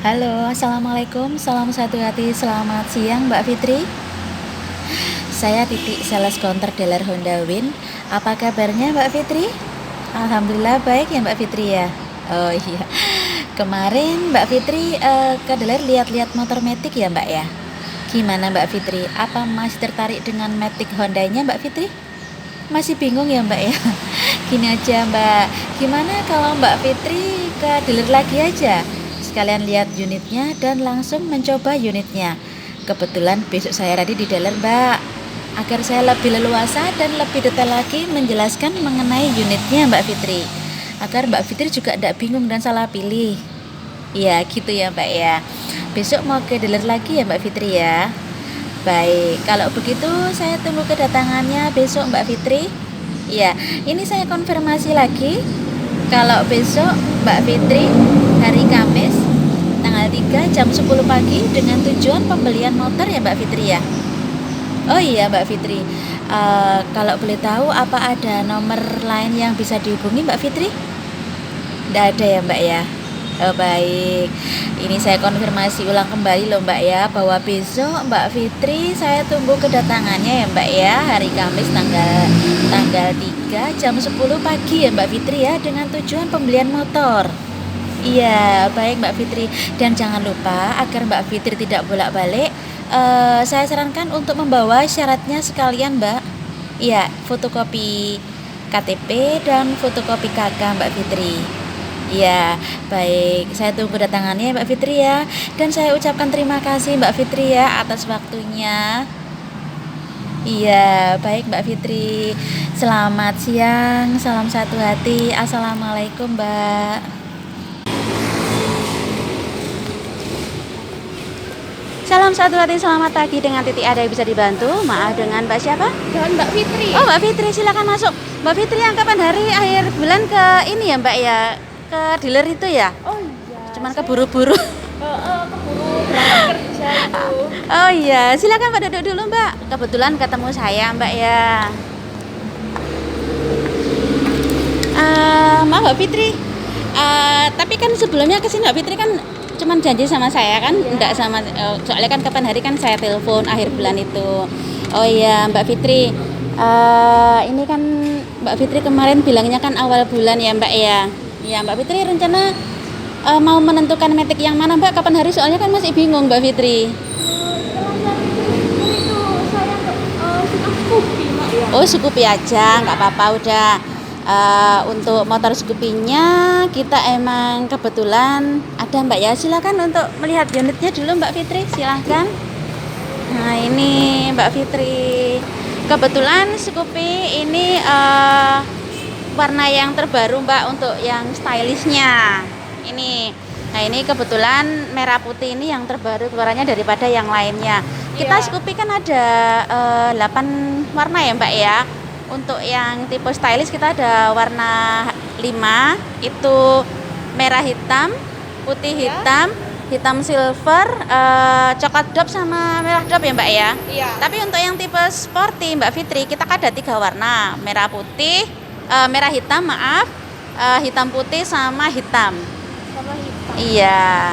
Halo, Assalamualaikum, salam satu hati, selamat siang Mbak Fitri. Saya Titik, sales counter dealer Honda Win. Apa kabarnya Mbak Fitri? Alhamdulillah baik ya Mbak Fitri ya. Oh iya, kemarin Mbak Fitri ke dealer lihat-lihat motor Matic ya Mbak ya. Gimana Mbak Fitri? Apa masih tertarik dengan Matic Hondanya Mbak Fitri? Masih bingung ya Mbak ya? Gini aja Mbak, gimana kalau Mbak Fitri ke dealer lagi aja? Sekalian lihat unitnya dan langsung mencoba unitnya. Kebetulan besok saya ready di dealer Mbak, agar saya lebih leluasa dan lebih detail lagi menjelaskan mengenai unitnya Mbak Fitri, agar Mbak Fitri juga tidak bingung dan salah pilih. Iya gitu ya Mbak ya. Besok mau ke dealer lagi ya Mbak Fitri ya. Baik, kalau begitu saya tunggu kedatangannya besok Mbak Fitri. Iya, ini saya konfirmasi lagi. Kalau besok Mbak Fitri hari Kamis tanggal 3 jam 10 pagi dengan tujuan pembelian motor ya Mbak Fitri ya. Oh iya Mbak Fitri, kalau boleh tahu apa ada nomor lain yang bisa dihubungi Mbak Fitri? Tidak ada ya Mbak ya. Oh baik, ini saya konfirmasi ulang kembali loh Mbak ya, bahwa besok Mbak Fitri saya tunggu kedatangannya ya Mbak ya, hari Kamis tanggal 3 jam 10 pagi ya Mbak Fitri ya, dengan tujuan pembelian motor. Iya baik Mbak Fitri, dan jangan lupa agar Mbak Fitri tidak bolak-balik, saya sarankan untuk membawa syaratnya sekalian Mbak. Iya, fotokopi KTP dan fotokopi KK Mbak Fitri. Iya, baik. Saya tunggu kedatangannya Mbak Fitri ya. Dan saya ucapkan terima kasih Mbak Fitri ya atas waktunya. Iya, baik Mbak Fitri. Selamat siang, salam satu hati. Assalamualaikum Mbak. Salam satu hati, selamat pagi, dengan Titik ada yang bisa dibantu. Maaf, dengan Mbak siapa? Dan Mbak Fitri. Oh Mbak Fitri, silakan masuk. Mbak Fitri yang kapan hari akhir bulan ke ini ya Mbak ya, ke dealer itu ya? Oh iya. Cuman keburu-buru. Keburu berangkat kerja itu. Oh iya, silakan Mbak duduk dulu Mbak. Kebetulan ketemu saya Mbak ya. Maaf Mbak Fitri. Tapi kan sebelumnya kesini Mbak Fitri kan cuman janji sama saya kan, Iya. enggak sama soalnya kan kapan hari kan saya telepon akhir bulan itu. Oh iya Mbak Fitri. Ini kan Mbak Fitri kemarin bilangnya kan awal bulan ya Mbak ya. Ya Mbak Fitri rencana mau menentukan Matic yang mana Mbak, kapan hari, soalnya kan masih bingung Mbak Fitri. Setelah saya pikir itu saya suka Scoopy Mak ya. Oh Scoopy aja, nggak apa-apa udah. Untuk motor Scoopy-nya kita emang kebetulan ada Mbak ya. Silakan untuk melihat unitnya dulu Mbak Fitri, silakan. Nah ini Mbak Fitri, kebetulan Scoopy ini warna yang terbaru Mbak untuk yang stylishnya ini. Nah ini kebetulan merah putih ini yang terbaru keluarannya daripada yang lainnya. Kita Iya. Scoopy kan ada 8 warna ya Mbak ya. Untuk yang tipe stylish kita ada warna 5, itu merah hitam, putih Iya. hitam, hitam silver, coklat dop sama merah dop ya Mbak ya. Iya. Tapi untuk yang tipe sporty Mbak Fitri kita ada 3 warna, merah putih, merah hitam maaf, hitam putih sama hitam. Sama hitam. Iya.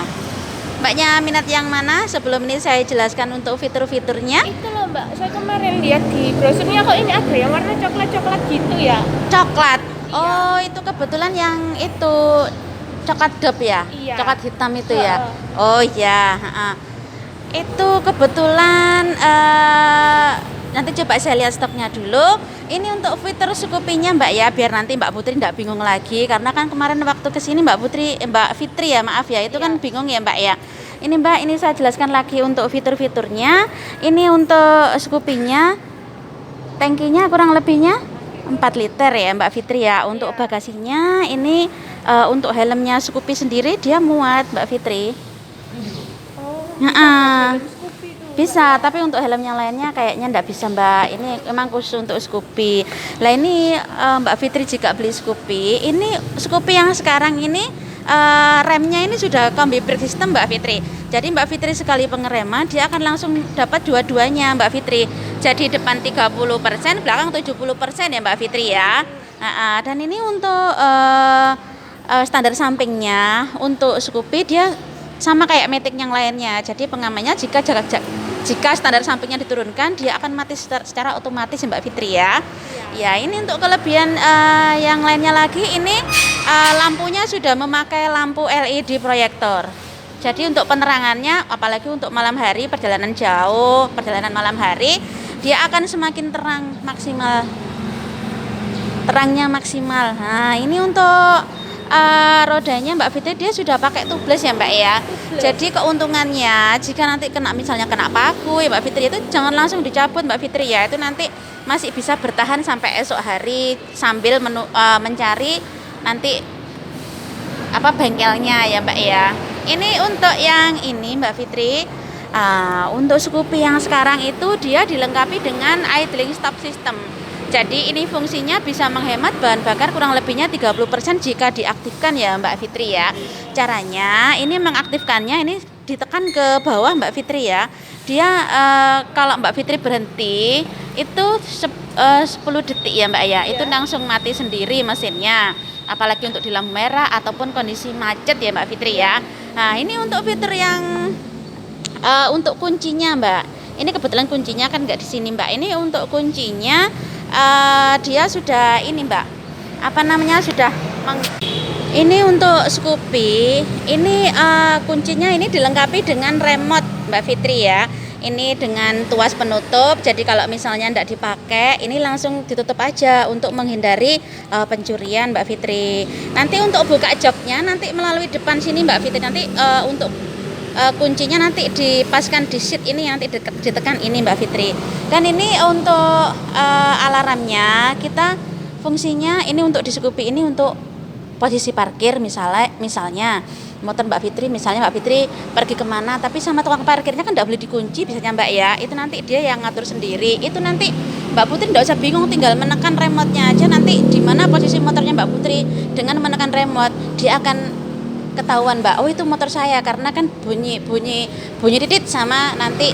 Mbaknya minat yang mana? Sebelum ini saya jelaskan untuk fitur-fiturnya. Itu loh Mbak, saya kemarin lihat di brosurnya kok ini ada yang warna coklat-coklat gitu ya. Coklat. Iya. Oh, itu kebetulan yang itu coklat dop ya? Iya. Coklat hitam itu ya? Heeh. Oh iya, heeh. Itu kebetulan nanti coba saya lihat stoknya dulu. Ini untuk fitur Scoopy-nya Mbak ya, biar nanti Mbak Putri tidak bingung lagi, karena kan kemarin waktu kesini Mbak Fitri ya, maaf ya, itu kan Iya. bingung ya Mbak ya. Ini Mbak, ini saya jelaskan lagi untuk fitur-fiturnya. Ini untuk Scoopy-nya, tangkinya kurang lebihnya 4 liter ya Mbak Fitri ya. Untuk Iya. bagasinya ini untuk helmnya Scoopy sendiri dia muat Mbak Fitri. Oh. Heeh. Bisa Scoopy itu. Bisa, tapi untuk helm yang lainnya kayaknya enggak bisa Mbak. Ini memang khusus untuk Scoopy. Lah ini Mbak Fitri jika beli Scoopy, ini Scoopy yang sekarang ini remnya ini sudah combi brake system Mbak Fitri. Jadi Mbak Fitri sekali pengereman dia akan langsung dapat dua-duanya Mbak Fitri. Jadi depan 30%, belakang 70% ya Mbak Fitri ya. Dan ini untuk standar sampingnya untuk Scoopy dia sama kayak Matic yang lainnya. Jadi pengamannya jika standar sampingnya diturunkan, dia akan mati secara otomatis ya Mbak Fitri ya. Ya, ini untuk kelebihan yang lainnya lagi, ini lampunya sudah memakai lampu LED proyektor. Jadi untuk penerangannya, apalagi untuk malam hari, perjalanan jauh, perjalanan malam hari, dia akan semakin terang maksimal. Terangnya maksimal. Nah, ini untuk rodanya Mbak Fitri, dia sudah pakai tubeless ya Mbak ya. Jadi keuntungannya, jika nanti misalnya kena paku ya Mbak Fitri, itu jangan langsung dicabut Mbak Fitri ya. Itu nanti masih bisa bertahan sampai esok hari sambil mencari nanti bengkelnya ya Mbak ya. Ini untuk yang ini Mbak Fitri. Untuk Scoopy yang sekarang itu dia dilengkapi dengan idling stop system. Jadi ini fungsinya bisa menghemat bahan bakar kurang lebihnya 30% jika diaktifkan ya Mbak Fitri ya. Caranya ini mengaktifkannya, ini ditekan ke bawah Mbak Fitri ya. Dia kalau Mbak Fitri berhenti itu 10 detik ya Mbak ya. Itu langsung mati sendiri mesinnya. Apalagi untuk di lampu merah ataupun kondisi macet ya Mbak Fitri ya. Nah, ini untuk fitur yang untuk kuncinya Mbak. Ini kebetulan kuncinya kan nggak di sini Mbak. Ini untuk kuncinya dia sudah ini Mbak. Ini untuk Scoopy. Ini kuncinya ini dilengkapi dengan remote Mbak Fitri ya. Ini dengan tuas penutup. Jadi kalau misalnya tidak dipakai, ini langsung ditutup aja untuk menghindari pencurian Mbak Fitri. Nanti untuk buka joknya nanti melalui depan sini Mbak Fitri. Nanti untuk kuncinya nanti dipaskan di seat ini, nanti ditekan ini Mbak Fitri. Dan ini untuk alarmnya, kita fungsinya ini untuk di Scoopy ini untuk posisi parkir misalnya motor Mbak Fitri, misalnya Mbak Fitri pergi kemana tapi sama tukang parkirnya kan tidak boleh dikunci biasanya Mbak ya. Itu nanti dia yang ngatur sendiri. Itu nanti Mbak Putri tidak usah bingung, tinggal menekan remote-nya aja. Nanti di mana posisi motornya Mbak Putri, dengan menekan remote dia akan ketahuan Mbak, oh itu motor saya, karena kan bunyi titit sama nanti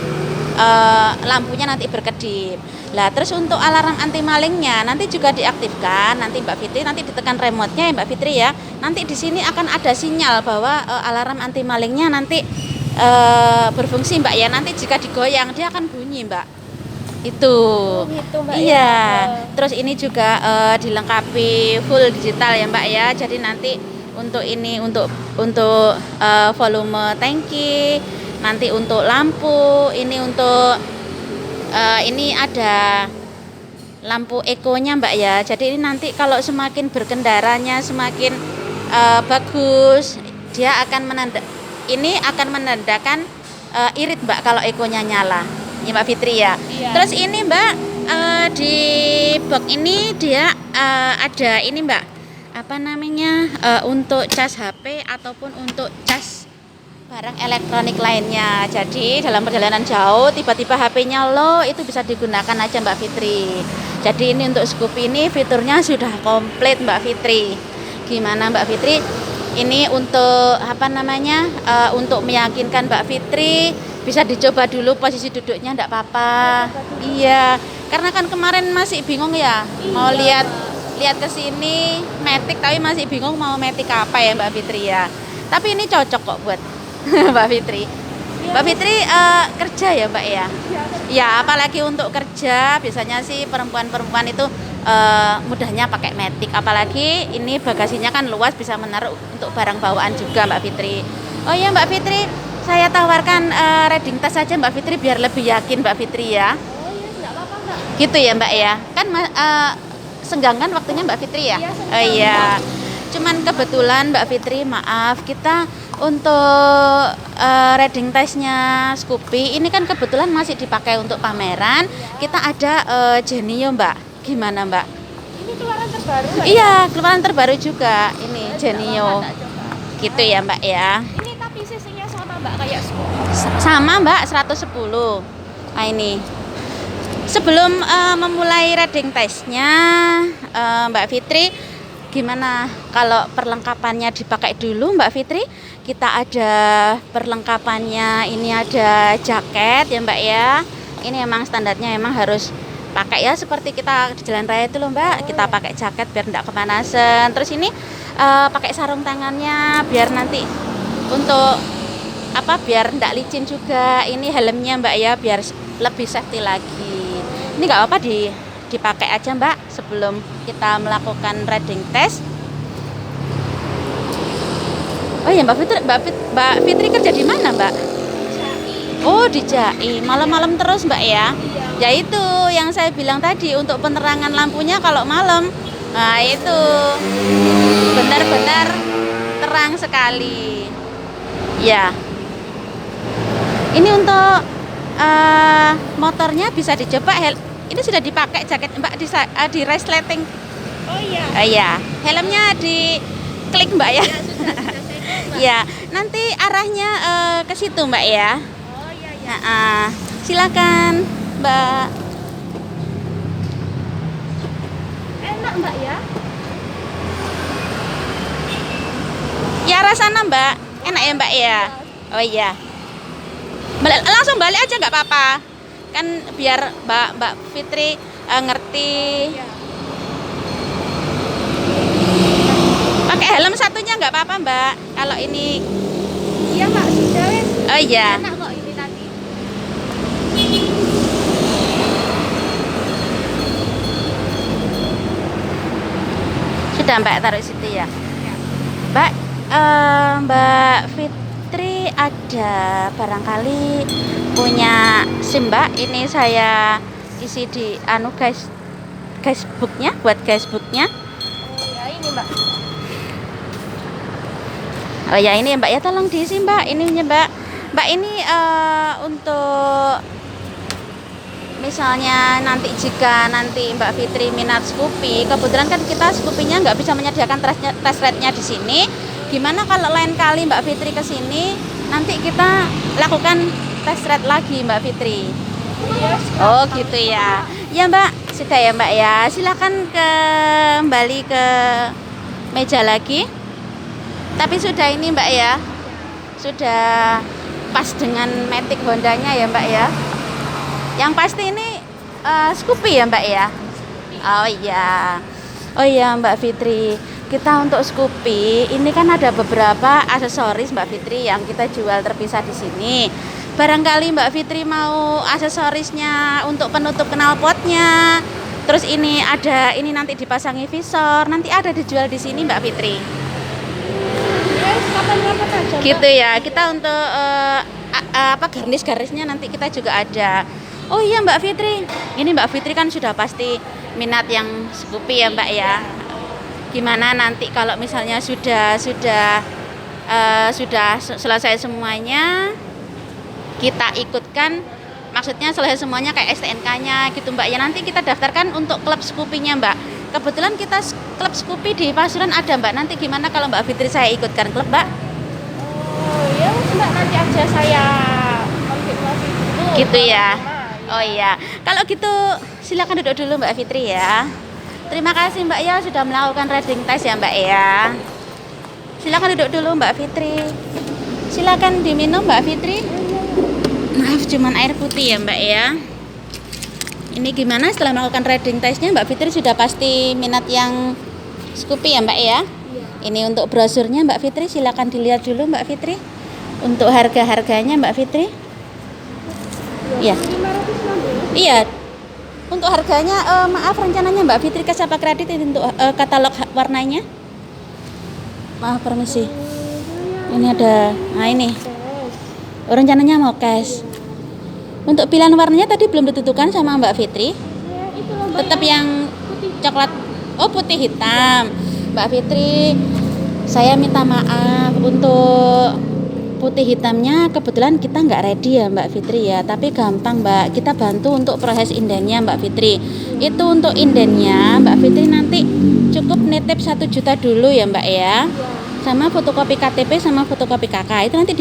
lampunya nanti berkedip. Lah terus untuk alarm anti malingnya nanti juga diaktifkan. Nanti Mbak Fitri nanti ditekan remote-nya ya Mbak Fitri ya. Nanti di sini akan ada sinyal bahwa alarm anti malingnya nanti berfungsi Mbak ya. Nanti jika digoyang dia akan bunyi Mbak. Itu. Oh, gitu, Mbak, iya. ya. Terus ini juga dilengkapi full digital ya Mbak ya. Jadi nanti untuk ini untuk volume tangki, nanti untuk lampu, ini untuk ini ada lampu ekonya Mbak ya. Jadi ini nanti kalau semakin berkendaranya semakin bagus, dia akan menandakan irit Mbak kalau ekonya nyala. Ya Mbak Fitri ya. Iya. Terus ini Mbak di box ini dia ada ini Mbak, untuk cas HP ataupun untuk cas barang elektronik lainnya. Jadi dalam perjalanan jauh tiba-tiba HP-nya low, itu bisa digunakan aja Mbak Fitri. Jadi ini untuk Scoopy ini fiturnya sudah komplit Mbak Fitri. Gimana Mbak Fitri? Ini untuk untuk meyakinkan Mbak Fitri, bisa dicoba dulu posisi duduknya enggak apa-apa. Iya, karena kan kemarin masih bingung ya, mau lihat ke sini Matic tapi masih bingung mau Matic apa ya Mbak Fitri ya. Tapi ini cocok kok buat Mbak Fitri. Mbak Fitri kerja ya Mbak ya? Ya, apalagi untuk kerja biasanya sih perempuan itu mudahnya pakai Matic. Apalagi ini bagasinya kan luas, bisa menaruh untuk barang bawaan juga Mbak Fitri. Oh iya Mbak Fitri, saya tawarkan reading tas saja Mbak Fitri biar lebih yakin Mbak Fitri ya. Oh iya, enggak apa-apa Mbak. Gitu ya Mbak ya. Kan senggangan waktunya Mbak Fitri ya? Iya, senggang. Oh iya. Cuman kebetulan Mbak Fitri, maaf, kita untuk reading testnya Scoopy ini kan kebetulan masih dipakai untuk pameran. Kita ada Genio Mbak. Gimana Mbak? Ini keluaran terbaru Mbak? Iya, keluaran terbaru juga ini Genio. Tak coba. Gitu ya Mbak ya. Ini tapi cc-nya sama Mbak kayak Scoopy. Sama Mbak, 110. Nah ini. Sebelum memulai reading testnya, Mbak Fitri, gimana kalau perlengkapannya dipakai dulu Mbak Fitri? Kita ada perlengkapannya, ini ada jaket ya Mbak ya. Ini emang standarnya emang harus pakai ya, seperti kita di jalan raya itu loh Mbak. Kita pakai jaket biar tidak kepanasan. Terus ini pakai sarung tangannya biar nanti untuk apa biar ndak licin juga ini helmnya Mbak ya, biar lebih safety lagi. Ini nggak apa-apa dipakai aja Mbak sebelum kita melakukan riding test. Oh ya Mbak Fitri kerja di mana Mbak? Oh di JAI, malam-malam terus Mbak ya? Ya itu yang saya bilang tadi, untuk penerangan lampunya kalau malam, nah itu benar-benar terang sekali. Ya, ini untuk motornya bisa dicoba. Ini sudah dipakai jaket Mbak di resleting. Oh iya. Ya, helmnya di klik Mbak ya. Ya sudah saya coba. Ya, nanti arahnya ke situ Mbak ya. Oh iya iya. Nah, silakan Mbak. Enak Mbak ya? Ya arah sana Mbak. Enak ya Mbak ya. Oh iya. Langsung balik aja nggak apa-apa. Kan biar Mbak Fitri ngerti. Iya. Pakai helm satunya nggak apa-apa Mbak. Kalau ini. Iya Mbak, sudah wes. Oh iya. Enak kok ini tadi. Sudah Mbak taruh situ ya. Mbak, Mbak Fitri ada barangkali punya SIM Mbak. Ini saya isi di guysbooknya, buat guysbooknya. Oh ya ini Mbak. Oh ya ini Mbak ya, tolong diisi Mbak. Ininya Mbak. Mbak ini untuk misalnya nanti jika nanti Mbak Fitri minat Scoopy, kebetulan kan kita Scoopy-nya nggak bisa menyediakan test ride-nya di sini. Gimana kalau lain kali Mbak Fitri ke sini, nanti kita lakukan test ride lagi Mbak Fitri. Iya. Oh gitu ya. Ya Mbak, sudah ya Mbak ya. Silakan kembali ke meja lagi. Tapi sudah ini Mbak ya. Sudah pas dengan Matic Hondanya ya Mbak ya. Yang pasti ini Scoopy ya Mbak ya. Oh iya. Oh iya Mbak Fitri. Kita untuk Scoopy ini kan ada beberapa aksesoris Mbak Fitri yang kita jual terpisah di sini. Barangkali Mbak Fitri mau aksesorisnya untuk penutup knalpotnya. Terus ini ada, ini nanti dipasangi visor, nanti ada dijual di sini Mbak Fitri. Ya kapan-kapan aja Mbak. Gitu ya. Kita untuk garis-garisnya nanti kita juga ada. Oh iya Mbak Fitri. Ini Mbak Fitri kan sudah pasti minat yang Scoopy ya Mbak ya. Gimana nanti kalau misalnya sudah selesai semuanya, kita ikutkan, maksudnya selesai semuanya kayak STNK-nya gitu Mbak ya, nanti kita daftarkan untuk klub Scoopy-nya Mbak. Kebetulan kita klub Scoopy di Pasuruan ada Mbak. Nanti gimana kalau Mbak Fitri saya ikutkan klub Mbak? Oh ya Mbak, nanti aja saya konfirmasi dulu. Gitu ya. Sama. Oh iya. Kalau gitu silakan duduk dulu Mbak Fitri ya. Terima kasih Mbak ya sudah melakukan riding test ya Mbak ya. Silakan duduk dulu Mbak Fitri. Silakan diminum Mbak Fitri. Maaf cuman air putih ya Mbak ya. Ini gimana setelah melakukan riding testnya Mbak Fitri sudah pasti minat yang Scoopy ya Mbak ya. Iya. Ini untuk brosurnya Mbak Fitri, silakan dilihat dulu Mbak Fitri. Untuk harga-harganya Mbak Fitri. Iya. 560. Iya. Untuk harganya maaf, rencananya Mbak Fitri cash apa kredit ini untuk katalog warnanya? Maaf permisi. Ini ada. Nah ini. Rencananya mau cash. Untuk pilihan warnanya tadi belum ditentukan sama Mbak Fitri. Ya, itu loh Mbak Tetap yang putih. coklat. Oh putih hitam. Mbak Fitri, saya minta maaf untuk putih hitamnya, kebetulan kita nggak ready ya Mbak Fitri ya, tapi gampang Mbak, kita bantu untuk proses indennya Mbak Fitri. Itu untuk indennya Mbak Fitri nanti cukup nitip 1 juta dulu ya Mbak ya, sama fotokopi KTP sama fotokopi KK. Itu nanti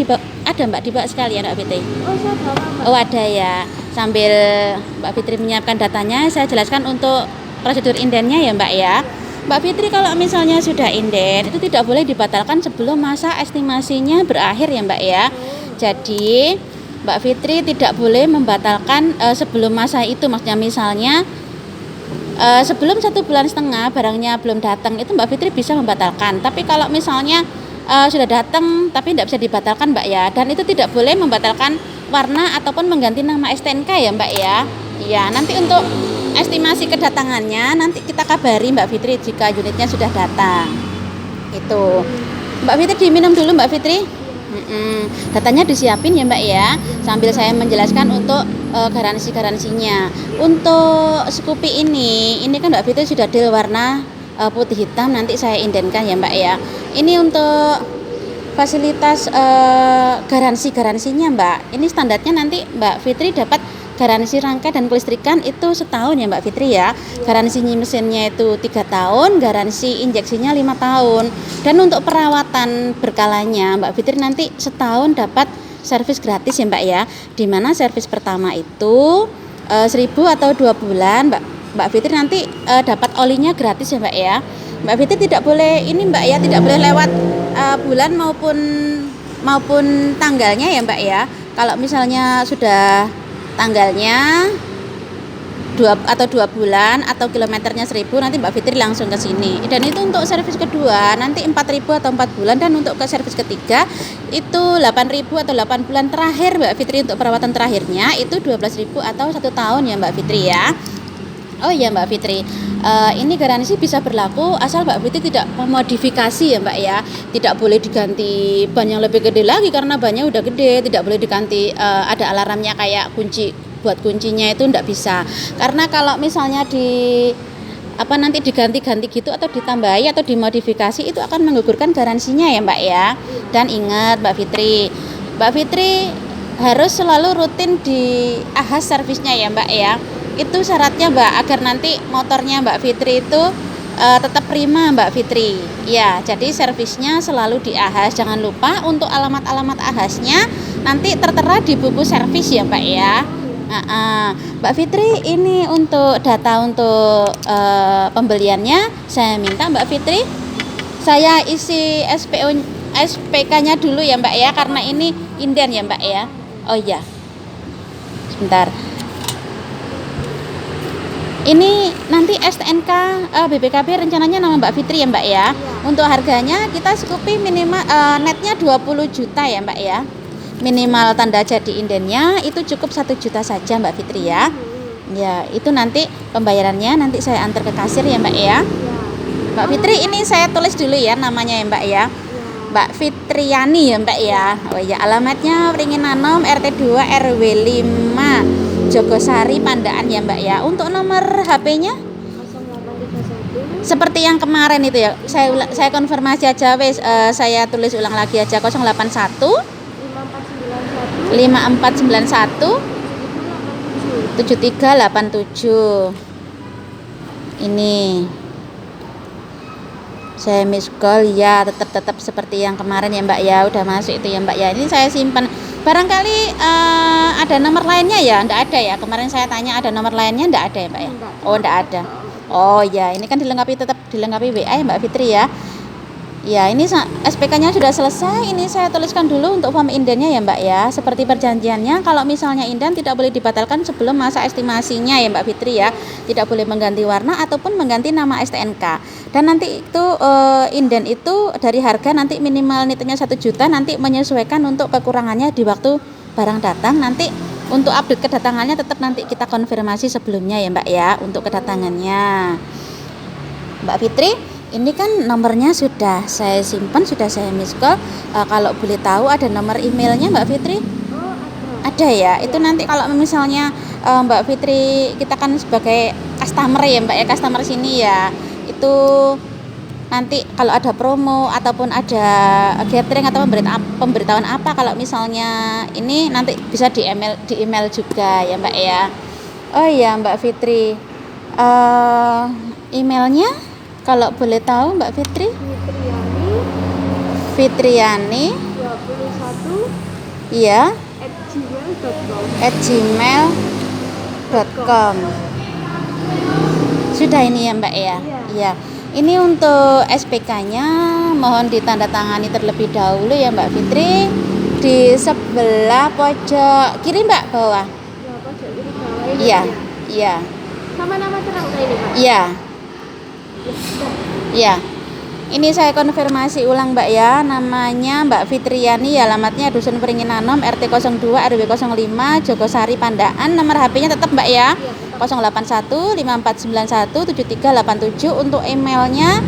ada Mbak, dibawa sekalian Mbak Fitri. Oh saya bawa Mbak. Oh ada ya. Sambil Mbak Fitri menyiapkan datanya, saya jelaskan untuk prosedur indennya ya Mbak ya. Mbak Fitri kalau misalnya sudah inden itu tidak boleh dibatalkan sebelum masa estimasinya berakhir ya Mbak ya. Jadi Mbak Fitri tidak boleh membatalkan sebelum masa itu, maksudnya misalnya sebelum 1,5 bulan barangnya belum datang itu Mbak Fitri bisa membatalkan. Tapi kalau misalnya sudah datang tapi tidak bisa dibatalkan Mbak ya. Dan itu tidak boleh membatalkan warna ataupun mengganti nama STNK ya Mbak ya. Iya, nanti untuk estimasi kedatangannya nanti kita kabari Mbak Fitri jika unitnya sudah datang. Itu. Mbak Fitri diminum dulu Mbak Fitri. Datanya disiapin ya Mbak ya. Sambil saya menjelaskan untuk garansi-garansinya. Untuk Scoopy ini kan Mbak Fitri sudah deal warna putih hitam, nanti saya indenkan ya Mbak ya. Ini untuk fasilitas garansinya Mbak. Ini standarnya nanti Mbak Fitri dapat garansi rangka dan kelistrikan itu setahun ya Mbak Fitri ya. Garansi mesinnya itu 3 tahun, garansi injeksinya 5 tahun. Dan untuk perawatan berkalanya Mbak Fitri nanti setahun dapat servis gratis ya Mbak ya. Dimana servis pertama itu 1000 atau 2 bulan Mbak Fitri nanti dapat olinya gratis ya Mbak ya. Mbak Fitri tidak boleh ini Mbak ya, tidak boleh lewat bulan maupun tanggalnya ya Mbak ya. Kalau misalnya sudah tanggalnya 2 bulan atau kilometernya 1000 nanti Mbak Fitri langsung ke sini. Dan itu untuk servis kedua nanti 4000 atau 4 bulan, dan untuk ke servis ketiga itu 8000 atau 8 bulan terakhir Mbak Fitri. Untuk perawatan terakhirnya itu 12000 atau 1 tahun ya Mbak Fitri ya. Oh iya Mbak Fitri, ini garansi bisa berlaku asal Mbak Fitri tidak memodifikasi ya Mbak ya. Tidak boleh diganti ban yang lebih gede lagi karena bannya udah gede. Tidak boleh diganti ada alarmnya kayak kunci, buat kuncinya itu tidak bisa. Karena kalau misalnya nanti diganti-ganti gitu atau ditambahi atau dimodifikasi itu akan menggugurkan garansinya ya Mbak ya. Dan ingat Mbak Fitri harus selalu rutin di AHAS servisnya ya Mbak ya. Itu syaratnya Mbak, agar nanti motornya Mbak Fitri itu tetap prima Mbak Fitri ya. Jadi servisnya selalu di AHAS. Jangan lupa untuk alamat-alamat AHASnya nanti tertera di buku servis ya Mbak ya. Mbak Fitri, ini untuk data untuk pembeliannya saya minta Mbak Fitri saya isi SPK-nya dulu ya Mbak ya, karena ini inden ya Mbak ya. Oh iya, sebentar. Ini nanti STNK BPKB rencananya nama Mbak Fitri ya Mbak ya. Untuk harganya kita Scoopy minimal netnya 20 juta ya Mbak ya. Minimal tanda jadi indennya itu cukup 1 juta saja Mbak Fitri ya. Ya, itu nanti pembayarannya nanti saya antar ke kasir ya Mbak ya. Mbak Fitri, ini saya tulis dulu ya namanya ya Mbak ya. Mbak Fitriani ya Mbak ya. Oh ya, alamatnya Wringinanom RT 2 RW 5 Jogosari Pandaan ya Mbak ya. Untuk nomor HP-nya 0831 seperti yang kemarin itu ya. Saya konfirmasi aja wes, saya tulis ulang lagi aja 081 5491 5491 7387. Ini saya miss call ya, tetap seperti yang kemarin ya Mbak ya. Udah masuk itu ya Mbak ya. Ini saya simpan. Barangkali ada nomor lainnya ya? Enggak ada ya. Kemarin saya tanya ada nomor lainnya, enggak ada ya Mbak ya? Oh, enggak ada. Oh ya, ini kan tetap dilengkapi WA ya Mbak Fitri ya. Ya, ini SPK-nya sudah selesai. Ini saya tuliskan dulu untuk form indennya ya Mbak ya. Seperti perjanjiannya, kalau misalnya inden tidak boleh dibatalkan sebelum masa estimasinya ya Mbak Fitri ya. Tidak boleh mengganti warna ataupun mengganti nama STNK. Dan nanti itu inden itu dari harga nanti minimal nilainya 1 juta, nanti menyesuaikan untuk kekurangannya di waktu barang datang. Nanti untuk update kedatangannya tetap nanti kita konfirmasi sebelumnya ya Mbak ya untuk kedatangannya. Mbak Fitri, ini kan nomornya sudah saya simpan, sudah saya miss call. Kalau boleh tahu ada nomor emailnya Mbak Fitri? Ada ya. Itu nanti kalau misalnya Mbak Fitri, kita kan sebagai customer ya Mbak ya, customer sini ya. Itu nanti kalau ada promo ataupun ada gathering atau pemberitahuan apa, kalau misalnya ini nanti bisa di email juga ya Mbak ya. Oh iya Mbak Fitri, emailnya kalau boleh tahu Mbak Fitri? Fitriani 21 iya @gmail.com. Sudah ini ya Mbak ya. Iya. Ini untuk SPK-nya mohon ditandatangani terlebih dahulu ya Mbak Fitri, di sebelah pojok kiri Mbak bawah. Ya, pojok kiri bawah ini. Iya. Iya. Sama nama terang ini Pak. Iya. Iya. Ini saya konfirmasi ulang Mbak ya, namanya Mbak Fitriani, alamatnya Dusun Pringinanom, RT 02 RW 05, Jogosari Pandaan. Nomor HP-nya tetap Mbak ya, 081 5491 7387. Untuk emailnya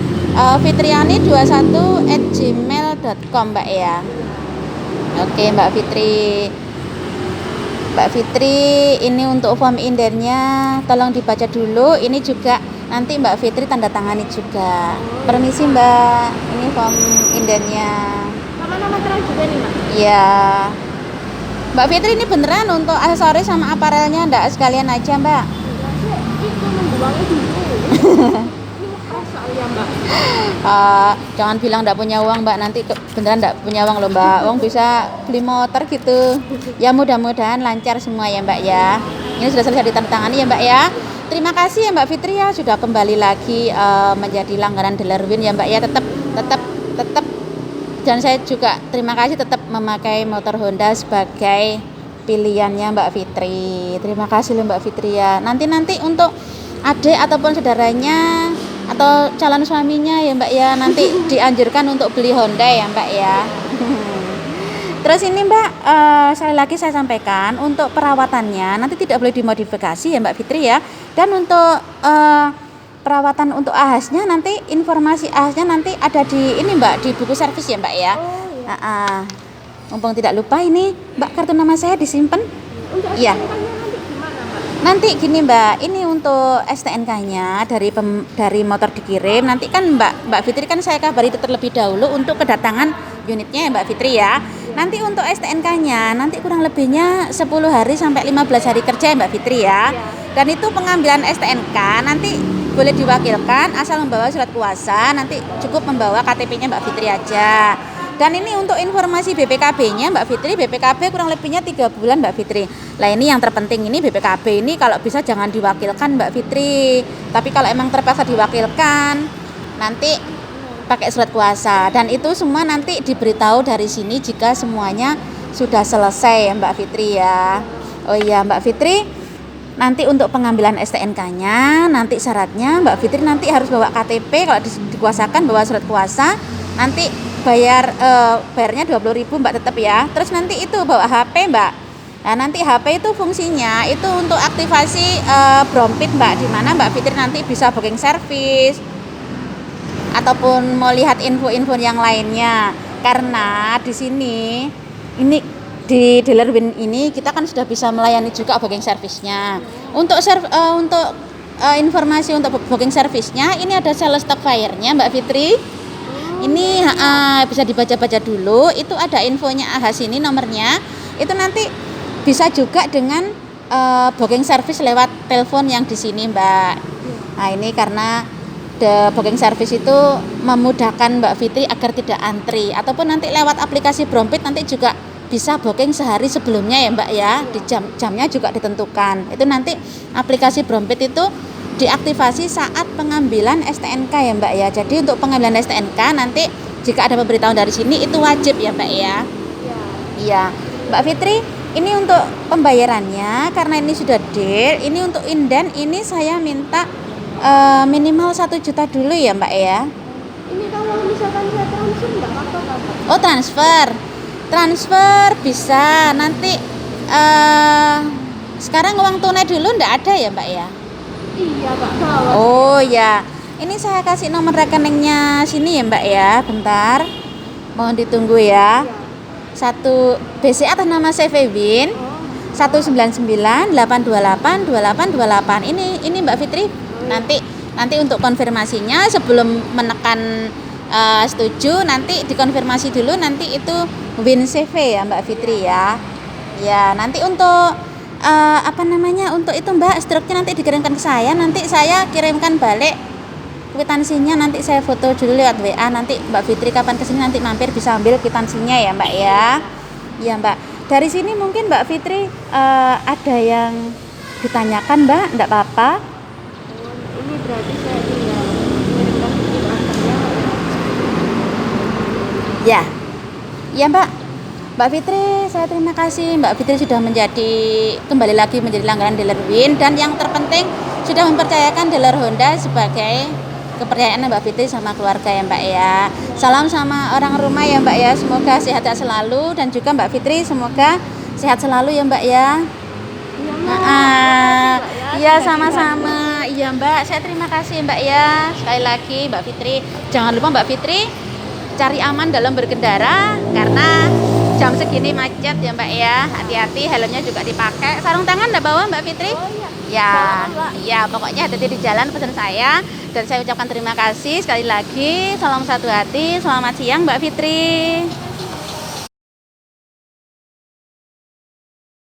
fitriani21@gmail.com Mbak ya. Oke Mbak Fitri. Mbak Fitri, ini untuk form indennya tolong dibaca dulu. Ini juga nanti Mbak Fitri tanda tangani juga. Permisi Mbak, ini form indennya. Nama-nama terang juga nih, Mak. Iya. Mbak Fitri, ini beneran untuk aksesoris sama aparelnya, ndak sekalian aja Mbak? Itu membuangnya dulu. Ini keras soalnya, Mbak. Jangan bilang ndak punya uang Mbak, nanti beneran ndak punya uang loh Mbak. Uang bisa beli motor gitu. Ya mudah-mudahan lancar semua ya Mbak ya. Ini sudah selesai ditandatangani ya Mbak ya. Terima kasih ya Mbak Fitri ya, sudah kembali lagi menjadi langganan Dealerwin ya Mbak ya. Tetap dan saya juga terima kasih tetap memakai motor Honda sebagai pilihannya Mbak Fitri. Terima kasih loh Mbak Fitri ya. Nanti untuk adik ataupun saudaranya atau calon suaminya ya Mbak ya, nanti dianjurkan untuk beli Honda ya Mbak ya. Terus ini Mbak, sekali lagi saya sampaikan untuk perawatannya nanti tidak boleh dimodifikasi ya Mbak Fitri ya. Dan untuk perawatan untuk ahasnya nanti, informasi ahasnya nanti ada di ini Mbak, di buku servis ya Mbak ya. Oh iya. Mumpung tidak lupa, ini Mbak kartu nama saya disimpan. Untuk Iya. STNK-nya nanti gimana, Mbak? Nanti gini Mbak, ini untuk STNK-nya dari motor dikirim. Nanti kan Mbak Fitri kan saya kabari itu terlebih dahulu untuk kedatangan unitnya ya Mbak Fitri ya. Nanti untuk STNK-nya nanti kurang lebihnya 10 hari sampai 15 hari kerja ya Mbak Fitri ya. Dan itu pengambilan STNK nanti boleh diwakilkan asal membawa surat kuasa, nanti cukup membawa KTP-nya Mbak Fitri aja. Dan ini untuk informasi BPKB-nya Mbak Fitri, BPKB kurang lebihnya 3 bulan Mbak Fitri. Lah ini yang terpenting, ini BPKB ini kalau bisa jangan diwakilkan Mbak Fitri. Tapi kalau emang terpaksa diwakilkan, nanti pakai surat kuasa. Dan itu semua nanti diberitahu dari sini jika semuanya sudah selesai ya Mbak Fitri ya. Oh iya Mbak Fitri, nanti untuk pengambilan STNK-nya nanti syaratnya Mbak Fitri nanti harus bawa KTP, kalau dikuasakan bawa surat kuasa. Nanti bayarnya 20.000 Mbak tetap ya. Terus nanti itu bawa HP Mbak. Nah nanti HP itu fungsinya itu untuk aktivasi brompit Mbak, di mana Mbak Fitri nanti bisa booking service ataupun mau lihat info-info yang lainnya. Karena di sini ini di Dealerwin ini kita kan sudah bisa melayani juga booking service-nya. Untuk informasi untuk booking service-nya ini ada sales stock fire-nya Mbak Fitri. Ini bisa dibaca-baca dulu, itu ada infonya ahas ini nomornya. Itu nanti bisa juga dengan booking service lewat telepon yang di sini Mbak. Nah ini karena booking service itu memudahkan Mbak Fitri agar tidak antri, ataupun nanti lewat aplikasi Brompit nanti juga bisa booking sehari sebelumnya ya Mbak ya. Di jamnya juga ditentukan. Itu nanti aplikasi Brompit itu diaktifasi saat pengambilan STNK ya Mbak ya. Jadi untuk pengambilan STNK nanti jika ada pemberitahuan dari sini itu wajib ya Mbak ya. Iya. Mbak Fitri, ini untuk pembayarannya karena ini sudah deal, ini untuk inden ini saya minta minimal 1 juta dulu ya Mbak ya. Ini kalau misalkan saya transfer nggak apa-apa, Mbak? Oh transfer bisa nanti. Sekarang uang tunai dulu ndak ada ya Mbak ya? Iya, Mbak. Bawa. Oh ya, ini saya kasih nomor rekeningnya sini ya Mbak ya, bentar, mohon ditunggu ya. 1 BCA atas nama Sevewin, 199-828-2828. Ini Mbak Fitri. Nanti untuk konfirmasinya sebelum menekan setuju nanti dikonfirmasi dulu, nanti itu Win CV ya Mbak Fitri ya. Ya nanti untuk untuk itu Mbak, struknya nanti dikirimkan ke saya, nanti saya kirimkan balik kwitansinya, nanti saya foto dulu lewat WA, nanti Mbak Fitri kapan kesini nanti mampir bisa ambil kwitansinya ya Mbak ya. Ya Mbak, dari sini mungkin Mbak Fitri ada yang ditanyakan Mbak, enggak apa-apa. Ini berarti saya tinggal kirimkan bukti transfernya. Ya. Ya Mbak. Mbak Fitri, saya terima kasih Mbak Fitri sudah kembali lagi menjadi langganan Dealerwin, dan yang terpenting sudah mempercayakan dealer Honda sebagai kepercayaan Mbak Fitri sama keluarga ya Mbak ya. Salam sama orang rumah ya Mbak ya, semoga sehat selalu, dan juga Mbak Fitri semoga sehat selalu ya Mbak ya. Iya, Mbak. Iya sama-sama. Iya Mbak, saya terima kasih Mbak ya. Sekali lagi Mbak Fitri, jangan lupa Mbak Fitri cari aman dalam berkendara karena jam segini macet ya Mbak ya. Hati-hati, helmnya juga dipakai. Sarung tangan enggak bawa Mbak Fitri? Oh iya. Ya, Bawa, Mbak. ya pokoknya hati-hati di jalan pesan saya, dan saya ucapkan terima kasih sekali lagi. Salam satu hati, selamat siang Mbak Fitri.